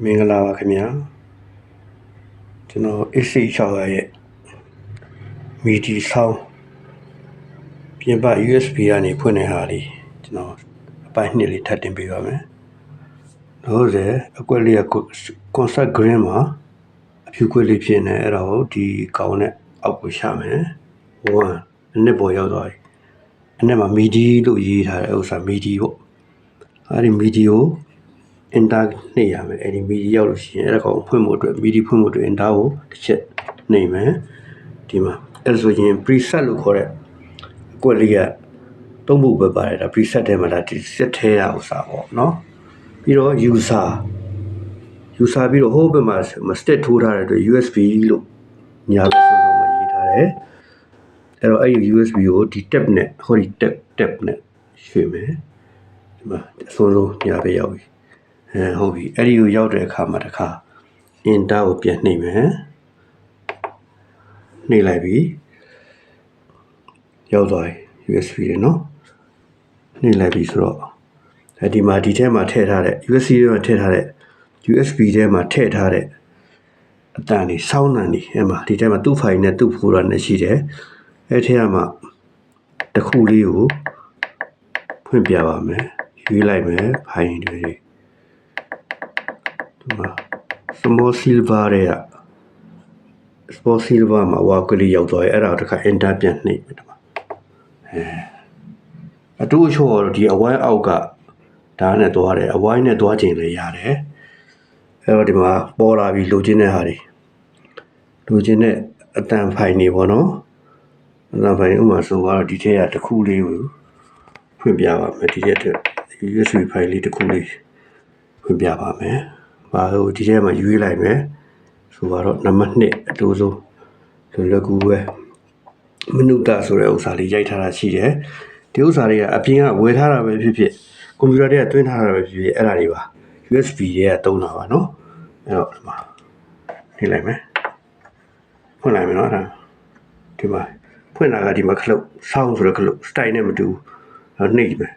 မင်္ဂလာပါခင်ဗျာကျွန်တော် AC600 ရဲ့ MIDI sound ပြင်ပ USB ကနေဖွင့်တဲ့ဟာလေးကျွန်တော်အပိုင်းနှစ်လေးထပ်တင်ပေးပါမယ်လို့ဆိုအကွက်လေးက concert green မှာအဖြူကွက်လေးဖြစ်နေအဲ့ဒါကိုဒီကောင်နဲ့အောက်ကိုရှာမယ်1နှစ်ပေါ်ရောက်သွားပြီအနှစ်မှာ MIDI လို့ရေးထားတဲ့ဥစ္စာ MIDI ပေါ့အဲ့ဒီ MIDI ကိုenter နှိပ်ရမယ်အဲ့ဒီ MIDI ရောက်လို့ရှိရင်အဲ့ဒါကောင်ဖွင့်ဖို့အတွက် MIDI ဖွင့်ဖို့အတွက် enter ကိုတစ်ချက်နှိပ်မယ်ဒီမှာအဲ့ဒါဆိုရင် preset လို့ခေါ်တဲ့အကွက်လေးကသုံးဖို့ပဲပါတယ်ဒါ preset ထဲမှာဒါ set ထဲရဥစ္စာပေါ့နော်ပြီးတော့ user ပြီးတော့ဟိုဘက်မှာ stick ထိုးထားတဲ့အတွက် USB လို့ညာဘက်ဆုံးဆုံးမှာရေးထားတယ်အဲ့တော့အဲ့ဒီ USB ကိုဒီ tab နဲ့ဟိုဒီ tab နဲ့ရွှေ့မယ်ဒီမှာအဆုံးဆုံးညာဘက်ရောက်ပြီဟုတ်ပြီအဲ့ဒီကိုရောက်တဲ့အခါမှာတစ်ခါ enter ကိုပြန်နှိပ်မယ်နှိပ်လိုက်ပြီရောက်သွားပြီ USB တွေနော်နှိပ်လိုက်ပြီဆိုတော့ဒီမှာဒီထဲမှာထည့်ထားတဲ့ USB ထဲမှာထည့်ထားတဲ့ USB ထဲမှာထည့်ထားတဲ့အတန်တွေစောင်းတန်တွေအဲ့မှာဒီထဲမှာသူ့ file နဲ့သူ့ folder နဲ့ရှိတယ်အဲ့ထဲမှာတစ်ခုလေးကိုဖွင့်ပြပါမယ်ရွေးလိုက်မယ် file တွေဒီမှာ small silver တွေက small silver မှာဝါကလေးရောက်သွားရဲ့အဲ့ဒါကိုတစ်ခါ enter ပြန်နှိပ်မယ်ဒီမှာအတူအချို့တော့ဒီအဝိုင်းအောက်ကဒါနဲ့သွားတယ်အဝိုင်းနဲ့သွားခြင်းလည်းရတယ်အဲ့တော့ဒီမှာပေါ်လာပြီးလိုချင်တဲ့ဟာတွေလိုချင်တဲ့အတန်ဖိုင်တွေပေါ့နော်အတန်ဖိုင်ဥမာဆိုတော့ဒီထဲကတစ်ခုလေးကိုဖွင့်ပြပါမယ်ဒီထဲက USB ဖိုင်လေးတစ်ခုလေးဖွင့်ပြပါမယ်ဘာလို့ဒီထဲမှာရွေးလိုက်မယ်ဆိုတော့နံပါတ်2အတူဆုံးလွယ်ကူပဲမနုဿဆိုတဲ့ဥစ္စာလေးရိုက်ထားတာရှိတယ်ဒီဥစ္စာတွေကအပြင်ကဝယ်ထားတာပဲဖြစ်ဖြစ်ကွန်ပျူတာတွေကတွင်းထားတာပဲဖြစ်ဖြစ်အဲ့ဒါတွေပါ USB တွေကတုံးတာပါနော်အဲ့တော့ဒီမှာနှိပ်လိုက်မယ်ဖွင့်လိုက်မယ်နော်အဲ့ဒါဒီမှာဖွင့်တာကဒီမှာခလုတ် sound ဆိုတဲ့ခလုတ် style နဲ့မတူဘူးနှိပ်မယ်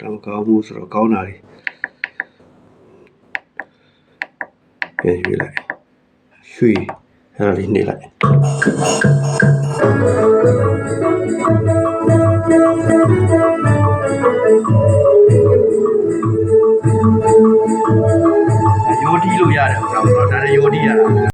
ဒါမကောင်းဘူးဆိုတော့ကောင်းတာလေပြန်ရွေးလိုက်ရွှေအဲ့ဒါလေးနှိပ်လိုက်ရိုးတီးလို့ရတယ်ဥစ္စာပေါ့နော်ဒါလည်းရိုးတီးရတာ